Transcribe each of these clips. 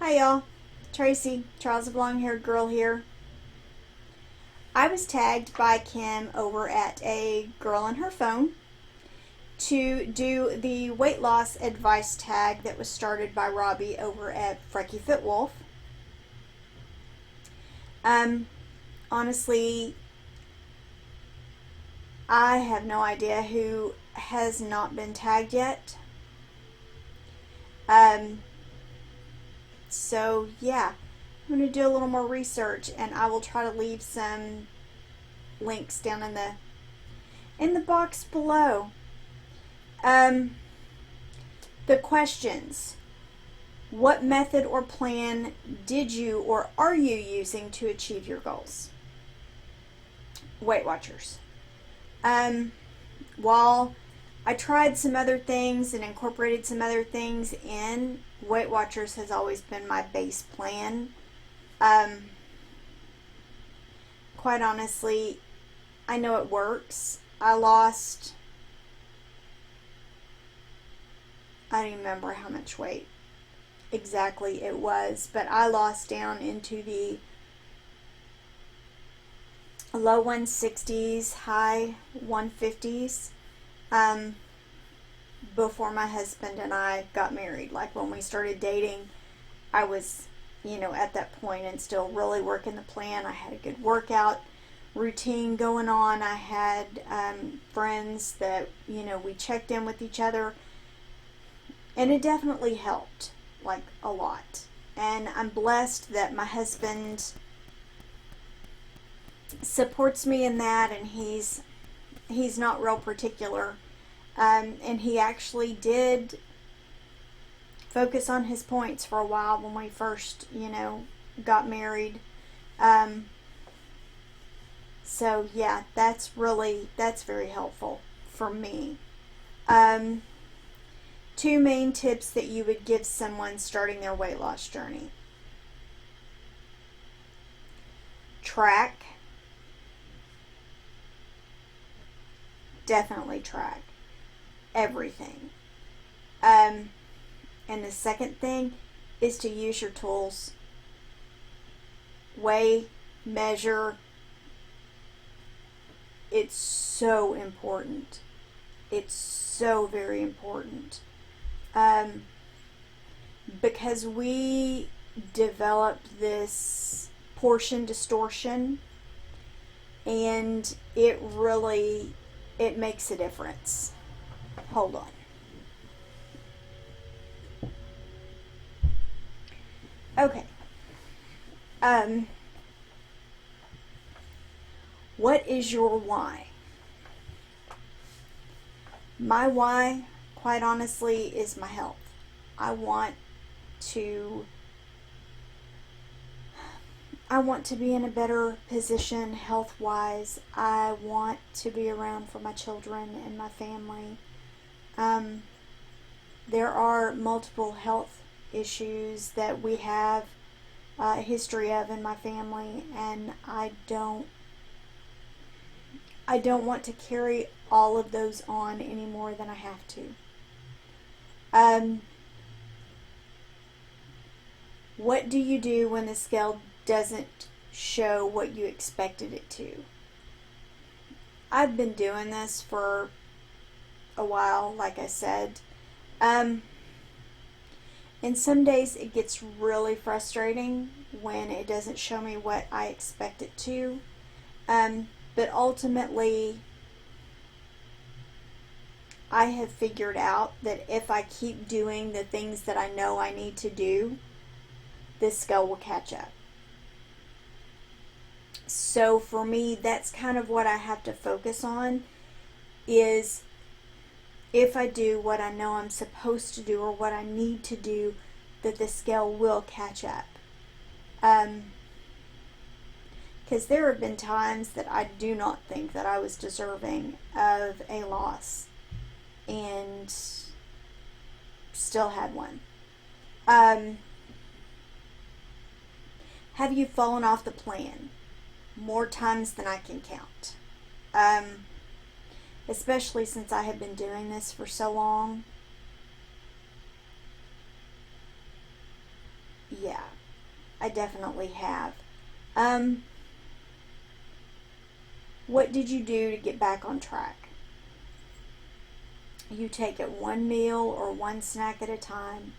Hi y'all, Tracy, Trials of Long Haired Girl here. I was tagged by Kim over at a girl on her phone to do the weight loss advice tag that was started by Robbie over at Frecky Fit Wolf. Um, Honestly, I have no idea who has not been tagged yet. Um, so yeah, I'm going to do a little more research and I will try to leave some links down in the box below. Um, the questions. What method or plan did you or are you using to achieve your goals? Weight Watchers. Um, while I tried some other things and incorporated some other things in, Weight Watchers has always been my base plan. Quite honestly, I know it works. I don't even remember how much weight exactly it was, but I lost down into the low 160s, high 150s before my husband and I got married. Like when we started dating, I was, at that point and still really working the plan. I had a good workout routine going on. I had friends that, we checked in with each other, and it definitely helped, like a lot. And I'm blessed that my husband supports me in that, and he's not real particular. And he actually did focus on his points for a while when we first, got married. Um, so yeah, that's very helpful for me. Um, Two main tips that you would give someone starting their weight loss journey. Track. Definitely track everything. And the second thing is to use your tools. Weigh, measure. It's so important. It's so very important. Because we developed this portion distortion, and it makes a difference. Hold on. Okay. What is your why? My why, quite honestly, is my health. I want to be in a better position health-wise. I want to be around for my children and my family. There are multiple health issues that we have a history of in my family, and I don't want to carry all of those on any more than I have to. What do you do when the scale doesn't show what you expected it to? I've been doing this for a while, like I said. And some days it gets really frustrating when it doesn't show me what I expect it to. But ultimately, I have figured out that if I keep doing the things that I know I need to do, this scale will catch up. So for me, that's kind of what I have to focus on, is if I do what I know I'm supposed to do or what I need to do, that the scale will catch up. Because there have been times that I do not think that I was deserving of a loss and still had one. Have you fallen off the plan? More times than I can count. Especially since I have been doing this for so long. yeah, I definitely have. What did you do to get back on track? You take it one meal or one snack at a time.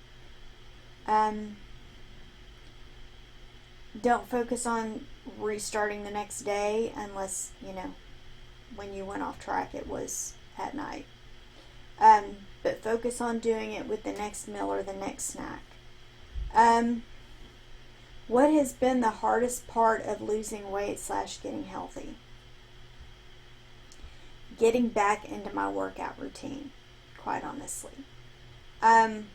Don't focus on restarting the next day unless, when you went off track it was at night. But focus on doing it with the next meal or the next snack. What has been the hardest part of losing weight / getting healthy? Getting back into my workout routine, quite honestly. And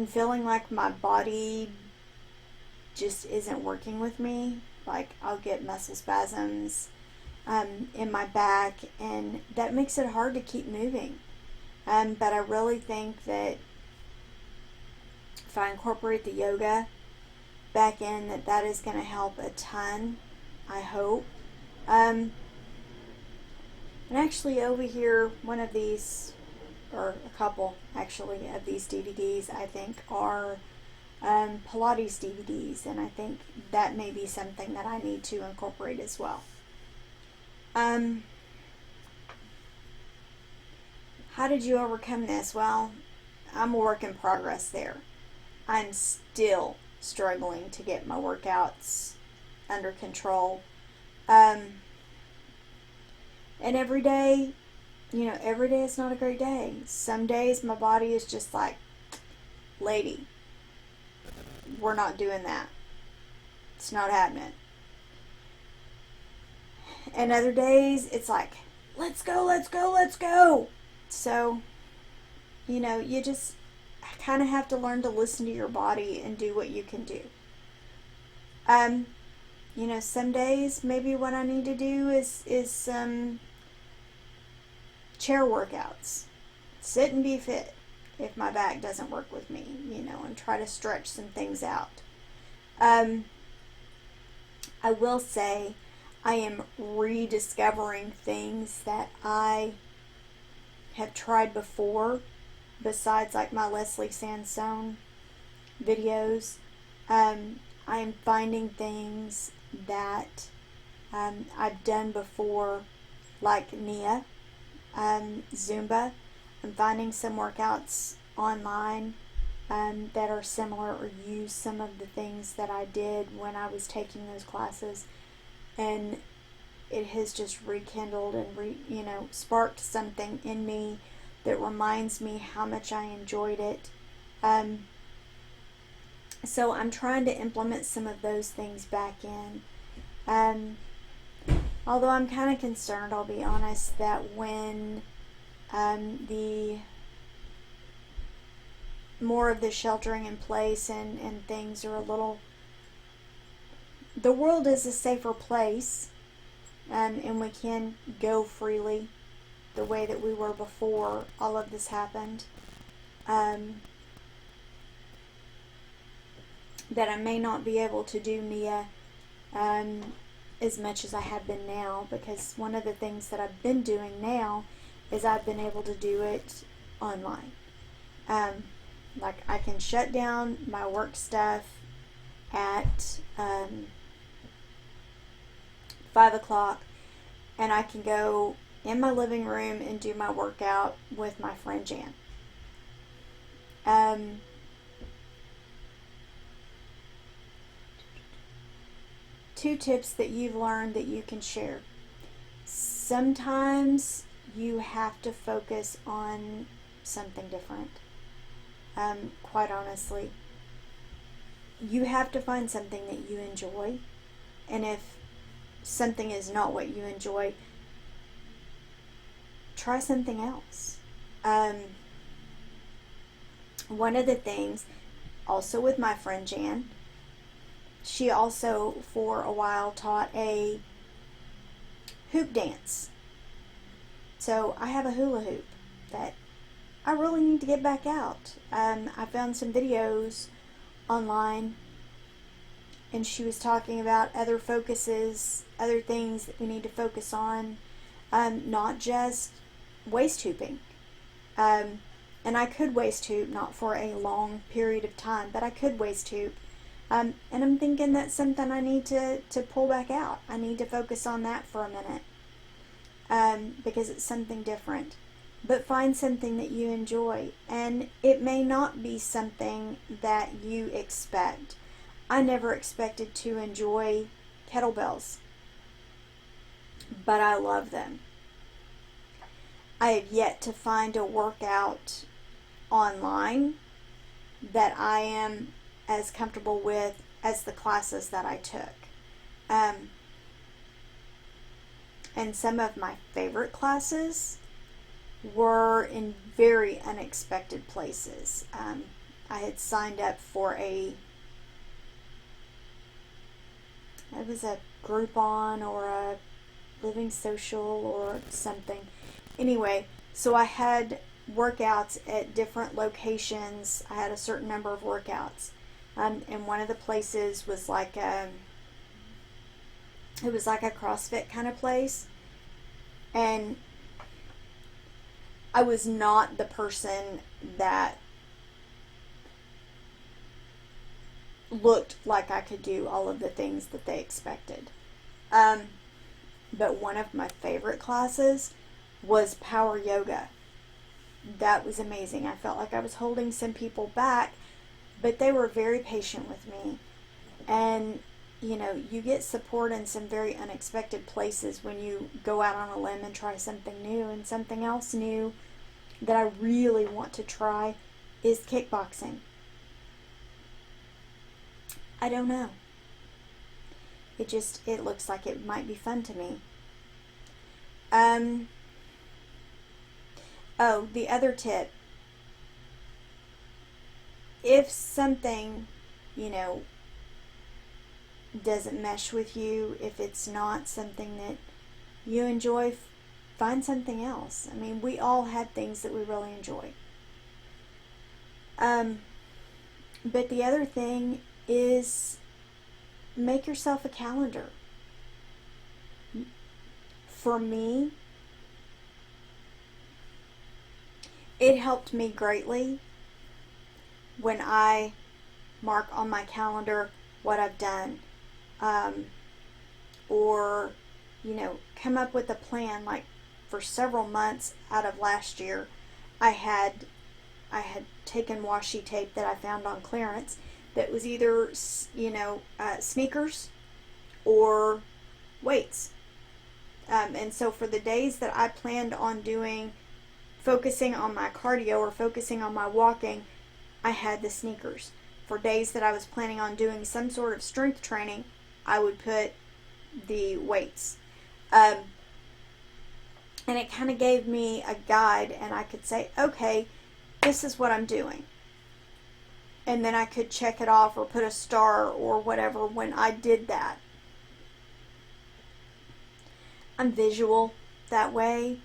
feeling like my body just isn't working with me. Like I'll get muscle spasms in my back, and that makes it hard to keep moving. But I really think that if I incorporate the yoga back in, that is going to help a ton, I hope. And actually over here, one of these, or a couple actually of these DVDs, I think are Pilates DVDs, and I think that may be something that I need to incorporate as well. How did you overcome this? Well, I'm a work in progress there. I'm still struggling to get my workouts under control. And every day is not a great day. Some days my body is just like, lady, we're not doing that. It's not happening. And other days it's like, let's go, let's go, let's go. So, you just kind of have to learn to listen to your body and do what you can do. Some days maybe what I need to do is some chair workouts. Sit and be fit if my back doesn't work with me, and try to stretch some things out. I will say I am rediscovering things that I have tried before, besides like my Leslie Sandstone videos. I am finding things that I've done before, like Nia, Zumba. I'm finding some workouts online that are similar or use some of the things that I did when I was taking those classes, and it has just rekindled and sparked something in me that reminds me how much I enjoyed it. So I'm trying to implement some of those things back in. Although I'm kind of concerned, I'll be honest, that when the more of the sheltering in place and things are a little, the world is a safer place, and we can go freely the way that we were before all of this happened, that I may not be able to do Nia as much as I have been now, because one of the things that I've been doing now is I've been able to do it online. Like I can shut down my work stuff at 5 o'clock, and I can go in my living room and do my workout with my friend Jan. Two tips that you've learned that you can share. Sometimes you have to focus on something different. Quite honestly, you have to find something that you enjoy, and if something is not what you enjoy, try something else. One of the things, also with my friend Jan, she also for a while taught a hoop dance. So I have a hula hoop that I really need to get back out. I found some videos online, and she was talking about other focuses, other things that we need to focus on, not just waist hooping. And I could waist hoop, not for a long period of time, but I could waist hoop. And I'm thinking that's something I need to pull back out. I need to focus on that for a minute, because it's something different. But find something that you enjoy, and it may not be something that you expect. I never expected to enjoy kettlebells, but I love them. I have yet to find a workout online that I am as comfortable with as the classes that I took. And some of my favorite classes were in very unexpected places. I had signed up for it was a Groupon or a Living Social or something. Anyway, so I had workouts at different locations. I had a certain number of workouts. And one of the places was like it was like a CrossFit kind of place. And I was not the person that looked like I could do all of the things that they expected. But one of my favorite classes was power yoga. That was amazing. I felt like I was holding some people back, but they were very patient with me. And, you know, you get support in some very unexpected places when you go out on a limb and try something new. And something else new that I really want to try is kickboxing. I don't know. It looks like it might be fun to me. Oh, the other tip. If something, you know, doesn't mesh with you, if it's not something that you enjoy, find something else. I mean, we all have things that we really enjoy. But the other thing is make yourself a calendar. For me, it helped me greatly when I mark on my calendar what I've done, or, you know, come up with a plan. Like for several months out of last year, I had taken washi tape that I found on clearance that was either, you know, sneakers or weights. And so for the days that I planned on focusing on my cardio or focusing on my walking, I had the sneakers. For days that I was planning on doing some sort of strength training, I would put the weights. And it kind of gave me a guide, and I could say, okay, this is what I'm doing. And then I could check it off or put a star or whatever when I did that. I'm visual that way,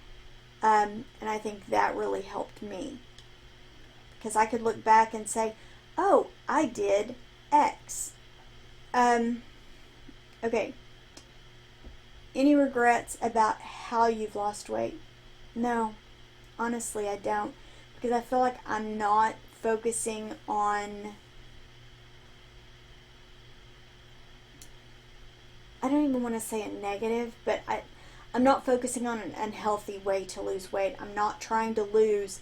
and I think that really helped me. Because I could look back and say, oh, I did X. Okay. Any regrets about how you've lost weight? No, honestly, I don't. Because I feel like I'm not focusing on, I don't even want to say a negative, but I'm not focusing on an unhealthy way to lose weight. I'm not trying to lose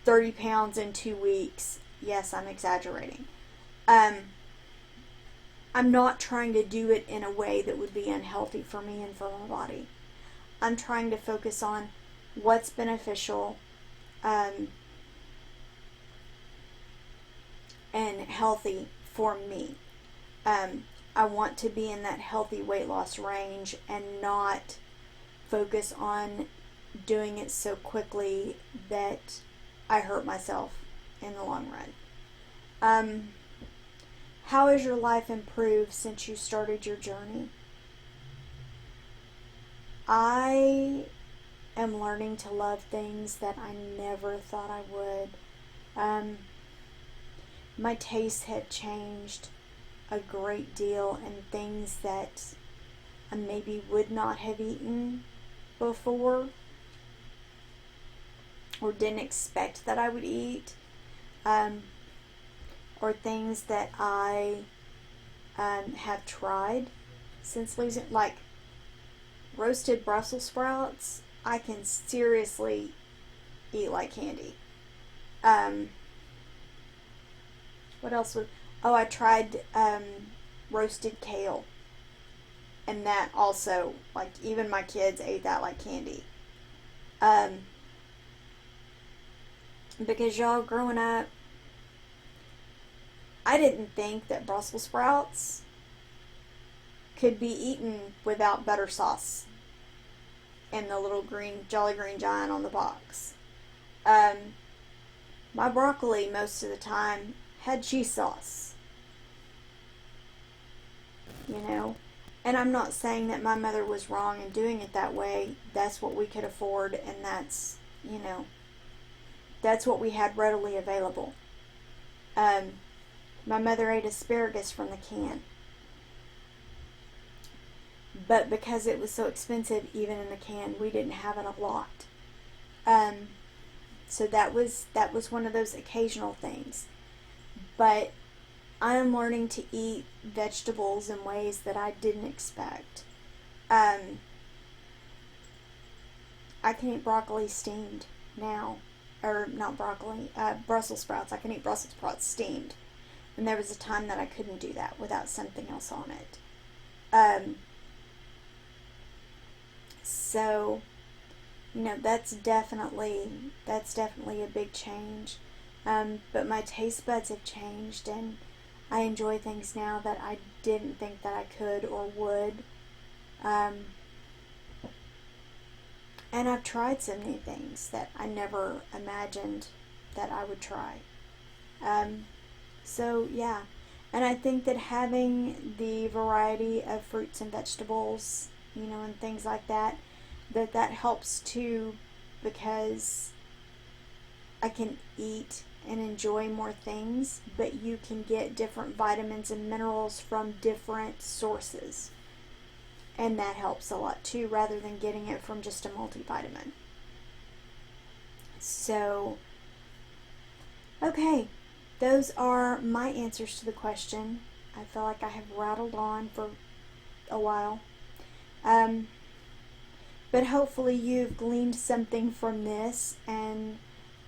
30 pounds in 2 weeks. Yes, I'm exaggerating. I'm not trying to do it in a way that would be unhealthy for me and for my body. I'm trying to focus on what's beneficial and healthy for me. I want to be in that healthy weight loss range and not focus on doing it so quickly that I hurt myself in the long run. How has your life improved since you started your journey? I am learning to love things that I never thought I would. My tastes have changed a great deal, and things that I maybe would not have eaten before or didn't expect that I would eat, or things that I have tried since losing, like roasted Brussels sprouts. I can seriously eat like candy. What else was? Oh, I tried roasted kale, and that also, like, even my kids ate that like candy. Because y'all, growing up, I didn't think that Brussels sprouts could be eaten without butter sauce and the little green Jolly Green Giant on the box. My broccoli most of the time had cheese sauce, you know. And I'm not saying that my mother was wrong in doing it that way. That's what we could afford, and that's, you know, that's what we had readily available. My mother ate asparagus from the can. But because it was so expensive, even in the can, we didn't have it a lot. So that was one of those occasional things. But I am learning to eat vegetables in ways that I didn't expect. I can eat broccoli steamed now. Or not broccoli, Brussels sprouts. I can eat Brussels sprouts steamed. And there was a time that I couldn't do that without something else on it. So, you know, that's definitely a big change. But my taste buds have changed, and I enjoy things now that I didn't think that I could or would. And I've tried some new things that I never imagined that I would try. So yeah, and I think that having the variety of fruits and vegetables, you know, and things like that, that helps too, because I can eat and enjoy more things, but you can get different vitamins and minerals from different sources. And that helps a lot too, rather than getting it from just a multivitamin. So, okay, those are my answers to the question. I feel like I have rattled on for a while. But hopefully you've gleaned something from this, and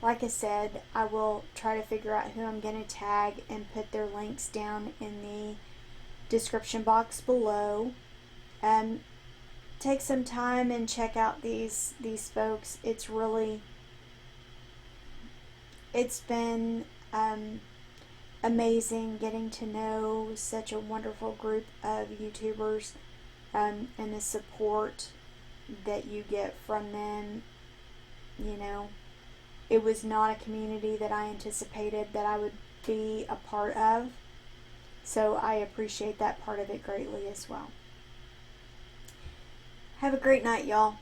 like I said, I will try to figure out who I'm going to tag and put their links down in the description box below. Take some time and check out these folks. It's been amazing getting to know such a wonderful group of YouTubers, and the support that you get from them. You know, it was not a community that I anticipated that I would be a part of, so I appreciate that part of it greatly as well. Have a great night, y'all.